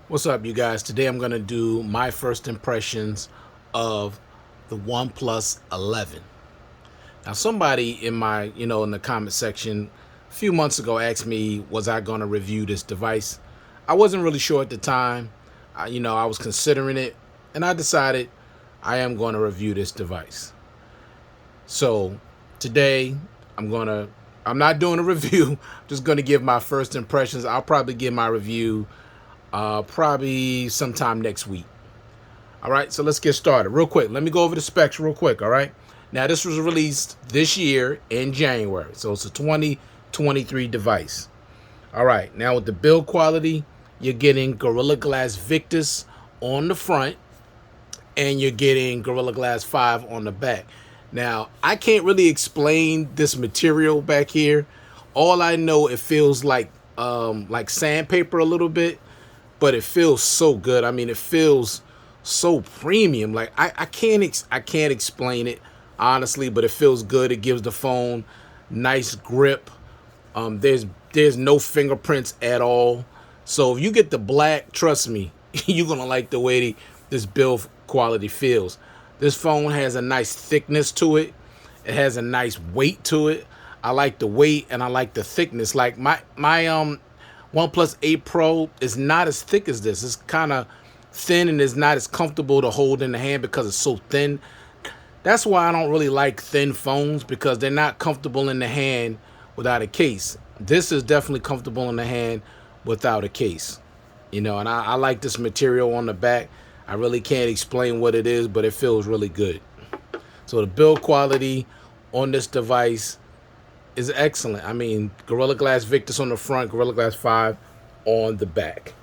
What's up, you guys? Today I'm going to do my first impressions of the OnePlus 11. Now, somebody in in the comment section a few months ago asked me, was I going to review this device? I wasn't really sure at the time. I was considering it, and I decided I am going to review this device. So today I'm not doing a review. I'm just going to give my first impressions. I'll probably give my review probably sometime next week. All right, so let's get started real quick. Let me go over the specs real quick. All right, now this was released this year in January, so it's a 2023 device. All right, now with the build quality, you're getting Gorilla Glass Victus on the front, and you're getting Gorilla Glass 5 on the back. Now, I can't really explain this material back here. All I know, it feels like sandpaper a little bit, but it feels so good. I mean, it feels so premium. Like I can't explain it honestly, but it feels good. It gives the phone nice grip. There's no fingerprints at all. So if you get the black, trust me, you're gonna like the way this build quality feels. This phone has a nice thickness to it. It has a nice weight to it. I like the weight and I like the thickness. Like my OnePlus 8 Pro is not as thick as this. It's kind of thin and is not as comfortable to hold in the hand because it's so thin. That's why I don't really like thin phones, because they're not comfortable in the hand without a case. This is definitely comfortable in the hand without a case. And I like this material on the back. I really can't explain what it is, but it feels really good. So the build quality on this device is excellent. I mean, Gorilla Glass Victus on the front, Gorilla Glass 5 on the back.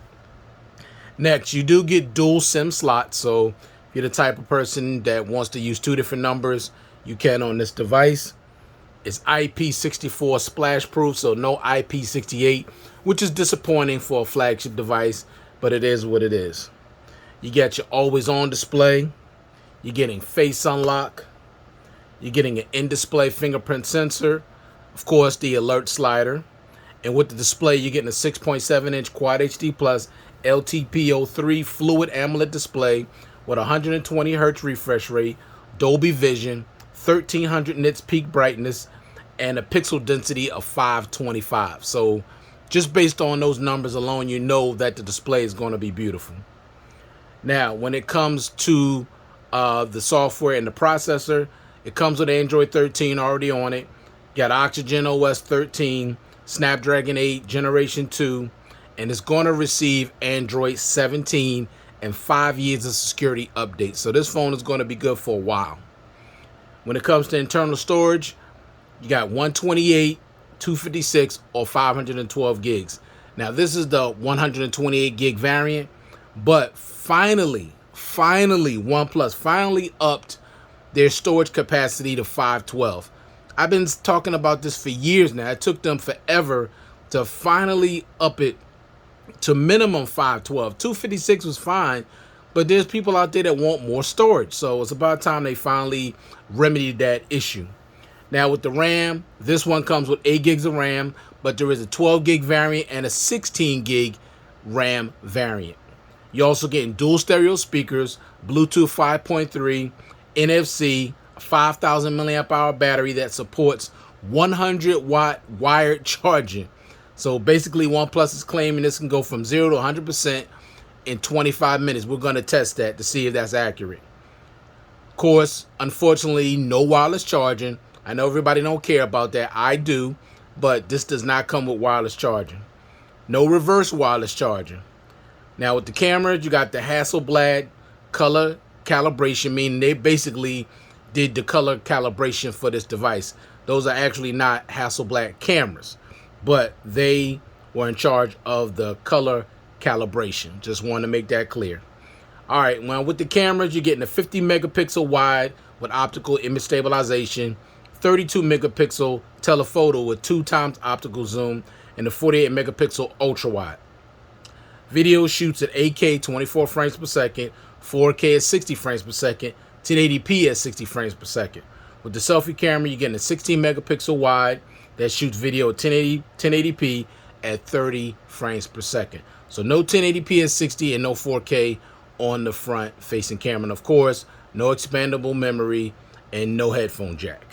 Next, you do get dual SIM slots. So if you're the type of person that wants to use two different numbers, you can on this device. It's IP64 splash proof, so no IP68, which is disappointing for a flagship device, but it is what it is. You get your always on display. You're getting face unlock. You're getting an in-display fingerprint sensor. Of course, the alert slider. And with the display, you're getting a 6.7-inch Quad HD Plus LTPO3 Fluid AMOLED display with 120 Hz refresh rate, Dolby Vision, 1300 nits peak brightness, and a pixel density of 525. So just based on those numbers alone, you know that the display is going to be beautiful. Now, when it comes to the software and the processor, it comes with Android 13 already on it. Got Oxygen OS 13, Snapdragon 8 Generation 2, and it's going to receive Android 17 and 5 years of security updates. So this phone is going to be good for a while. When it comes to internal storage, you got 128, 256, or 512 gigs. Now, this is the 128 gig variant, but finally, OnePlus finally upped their storage capacity to 512. I've been talking about this for years now. It took them forever to finally up it to minimum 512. 256 was fine, but there's people out there that want more storage. So it's about time they finally remedied that issue. Now with the RAM, this one comes with 8 gigs of RAM, but there is a 12 gig variant and a 16 gig RAM variant. You're also getting dual stereo speakers, Bluetooth 5.3, NFC, a 5,000 milliamp hour battery that supports 100-watt wired charging. So basically, OnePlus is claiming this can go from 0 to 100% in 25 minutes. We're going to test that to see if that's accurate. Of course, unfortunately, no wireless charging. I know everybody don't care about that. I do, but this does not come with wireless charging. No reverse wireless charging. Now with the cameras, you got the Hasselblad color calibration, meaning they basically did the color calibration for this device. Those are actually not Hasselblad cameras, but they were in charge of the color calibration. Just want to make that clear. All right, well, with the cameras, you're getting a 50 megapixel wide with optical image stabilization, 32 megapixel telephoto with 2x optical zoom, and a 48 megapixel ultra wide. Video shoots at 8K 24 frames per second, 4K at 60 frames per second, 1080p at 60 frames per second. With the selfie camera, you're getting a 16 megapixel wide that shoots video at 1080p at 30 frames per second. So no 1080p at 60 and no 4K on the front facing camera. And of course, no expandable memory and no headphone jack.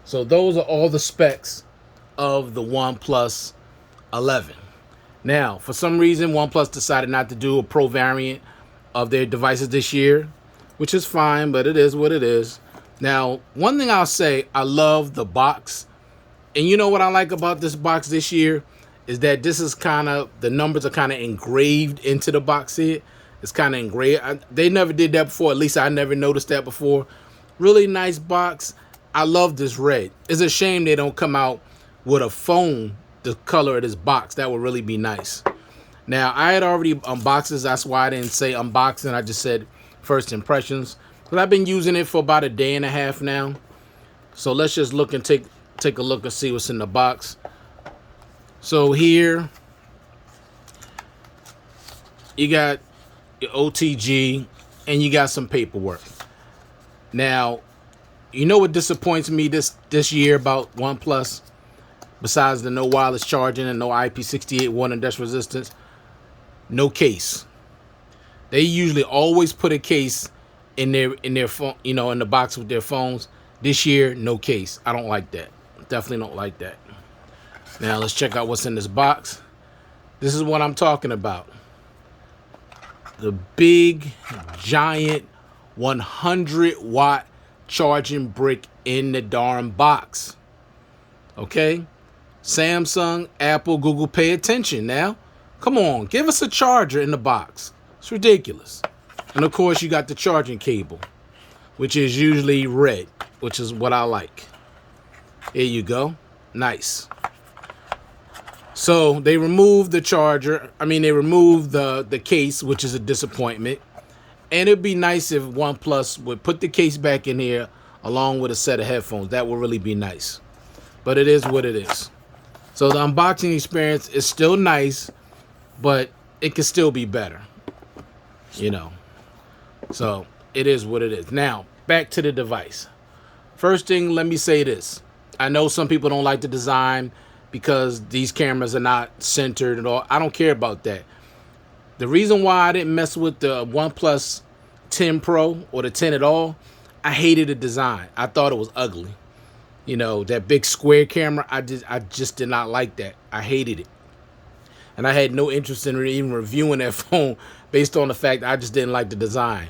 So those are all the specs of the OnePlus 11. Now, for some reason, OnePlus decided not to do a Pro variant of their devices this year, which is fine, but it is what it is. Now, one thing I'll say, I love the box. And you know what I like about this box this year is that this is kind of, the numbers are kind of engraved into the box here. It's kind of engraved. They never did that before. At least I never noticed that before. Really nice box. I love this red. It's a shame they don't come out with a phone the color of this box. That would really be nice. Now, I had already unboxed this. That's why I didn't say unboxing. I just said first impressions. But I've been using it for about a day and a half now. So let's just look and take a look and see what's in the box. So here you got your OTG and you got some paperwork. Now, you know what disappoints me this year about OnePlus, besides the no wireless charging and no IP68 water and dust resistance? No case. They usually always put a case in their phone, you know, in the box with their phones. This year, no case. I don't like that. Definitely don't like that. Now let's check out what's in this box. This is what I'm talking about. The big, giant 100-watt charging brick in the darn box. Okay? Samsung, Apple, Google, pay attention now. Come on, give us a charger in the box. It's ridiculous. And of course, you got the charging cable, which is usually red, which is what I like. Here you go. Nice. So they removed the charger. I mean, they removed the case, which is a disappointment. And it'd be nice if OnePlus would put the case back in here along with a set of headphones. That would really be nice. But it is what it is. So the unboxing experience is still nice, but it can still be better. You know. So it is what it is. Now, back to the device. First thing, let me say this. I know some people don't like the design because these cameras are not centered at all. I don't care about that. The reason why I didn't mess with the OnePlus 10 Pro or the 10 at all, I hated the design. I thought it was ugly. You know, that big square camera, I just did not like that. I hated it. And I had no interest in even reviewing that phone based on the fact I just didn't like the design.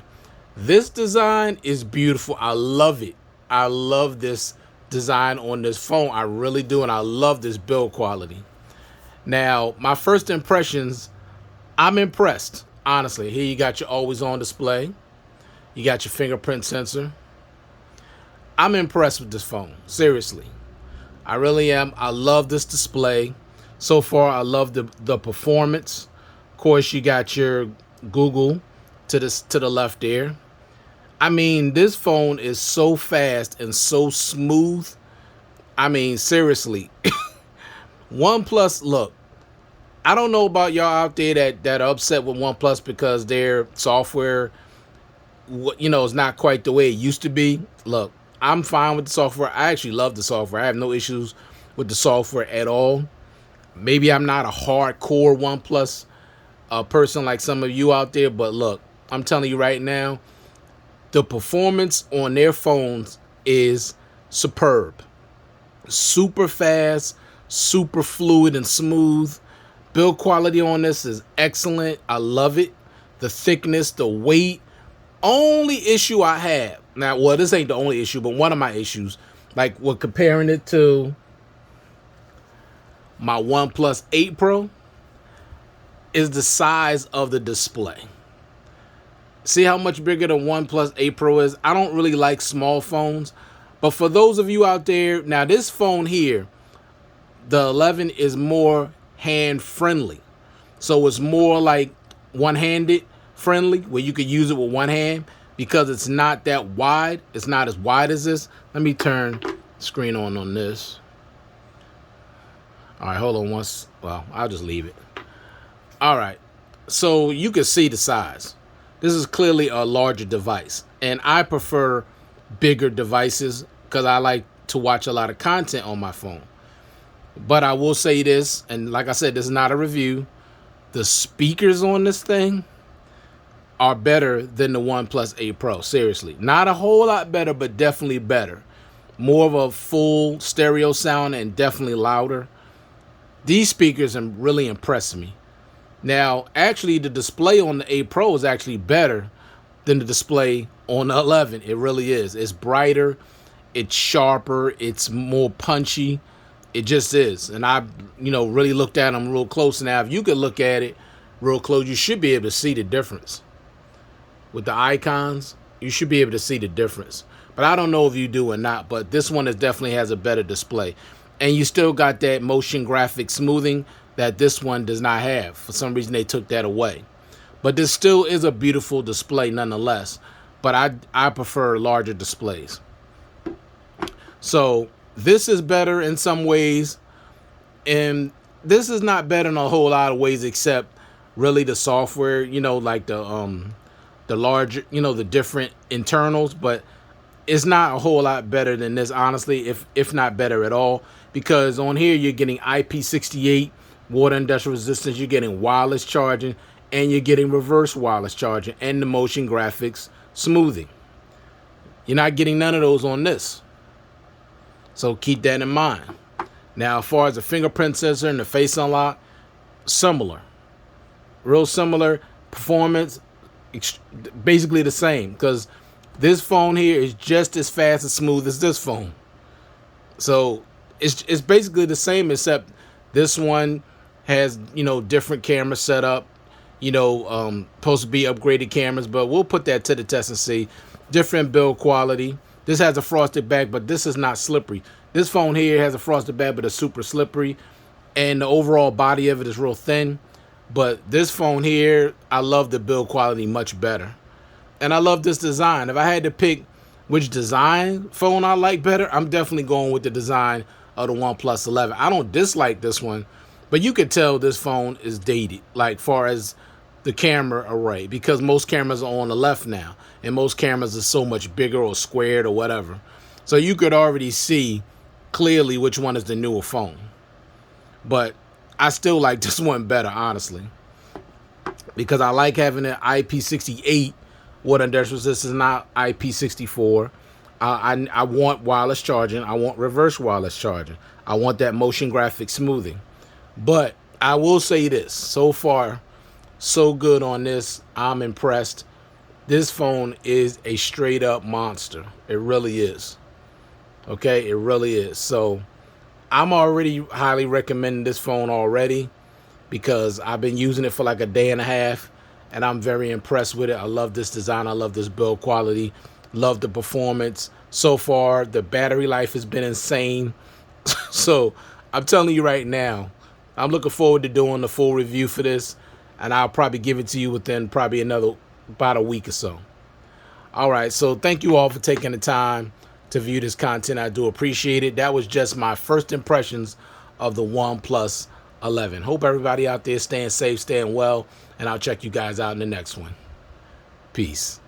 This design is beautiful. I love it. I love this design on this phone. I really do. And I love this build quality. Now, my first impressions, I'm impressed. Honestly, here you got your always on display. You got your fingerprint sensor. I'm impressed with this phone. Seriously. I really am. I love this display. So far, I love the performance. Of course, you got your Google to the left there. I mean, this phone is so fast and so smooth. I mean, seriously. OnePlus, look, I don't know about y'all out there that are upset with OnePlus because their software, you know, is not quite the way it used to be. Look, I'm fine with the software. I actually love the software. I have no issues with the software at all. Maybe I'm not a hardcore OnePlus person like some of you out there, but look, I'm telling you right now, the performance on their phones is superb. Super fast, super fluid and smooth. Build quality on this is excellent. I love it. The thickness, the weight. Only issue I have, now, well, this ain't the only issue, but one of my issues, like we're comparing it to my OnePlus 8 Pro, is the size of the display. See how much bigger the OnePlus 8 Pro is? I don't really like small phones. But for those of you out there, now this phone here, the 11 is more hand-friendly. So it's more like one-handed friendly, where you could use it with one hand because it's not that wide. It's not as wide as this. Let me turn screen on this. All right, hold on once. Well, I'll just leave it. All right, so you can see the size. This is clearly a larger device, and I prefer bigger devices because I like to watch a lot of content on my phone. But I will say this, and like I said, this is not a review. The speakers on this thing are better than the OnePlus 8 Pro. Seriously. Not a whole lot better, but definitely better. More of a full stereo sound and definitely louder. These speakers really impressed me. Now, actually, the display on the 8 Pro is actually better than the display on the 11. It really is. It's brighter. It's sharper. It's more punchy. It just is. And I, really looked at them real close. Now, if you could look at it real close, you should be able to see the difference. With the icons, you should be able to see the difference. But I don't know if you do or not, but this one definitely has a better display. And you still got that motion graphic smoothing that this one does not have. For some reason, they took that away. But this still is a beautiful display nonetheless. But I prefer larger displays. So this is better in some ways, and this is not better in a whole lot of ways, except really the software, like the larger, the different internals. But it's not a whole lot better than this, honestly, if not better at all, because on here you're getting IP68 water industrial resistance, you're getting wireless charging, and you're getting reverse wireless charging, and the motion graphics smoothing. You're not getting none of those on this. So keep that in mind. Now, as far as the fingerprint sensor and the face unlock, similar. Real similar. Performance, basically the same. Because this phone here is just as fast and smooth as this phone. So it's basically the same, except this one has, different camera setup. Supposed to be upgraded cameras. But we'll put that to the test and see. Different build quality. This has a frosted back, but this is not slippery. This phone here has a frosted back, but it's super slippery. And the overall body of it is real thin. But this phone here, I love the build quality much better. And I love this design. If I had to pick which design phone I like better, I'm definitely going with the design of the OnePlus 11. I don't dislike this one, but you could tell this phone is dated, like far as the camera array, because most cameras are on the left now, and most cameras are so much bigger or squared or whatever. So you could already see clearly which one is the newer phone. But I still like this one better, honestly, because I like having an IP68 water industrial resistance, not IP64. I want wireless charging. I want reverse wireless charging. I want that motion graphic smoothing. But I will say this, so far, so good on this. I'm impressed. This phone is a straight up monster. It really is. Okay, it really is. So I'm already highly recommending this phone already, because I've been using it for like a day and a half, and I'm very impressed with it. I love this design. I love this build quality. Love the performance. So far, the battery life has been insane. So I'm telling you right now, I'm looking forward to doing the full review for this, and I'll probably give it to you within probably about a week or so. All right, so thank you all for taking the time to view this content. I do appreciate it. That was just my first impressions of the OnePlus 11. Hope everybody out there staying safe, staying well, and I'll check you guys out in the next one. Peace.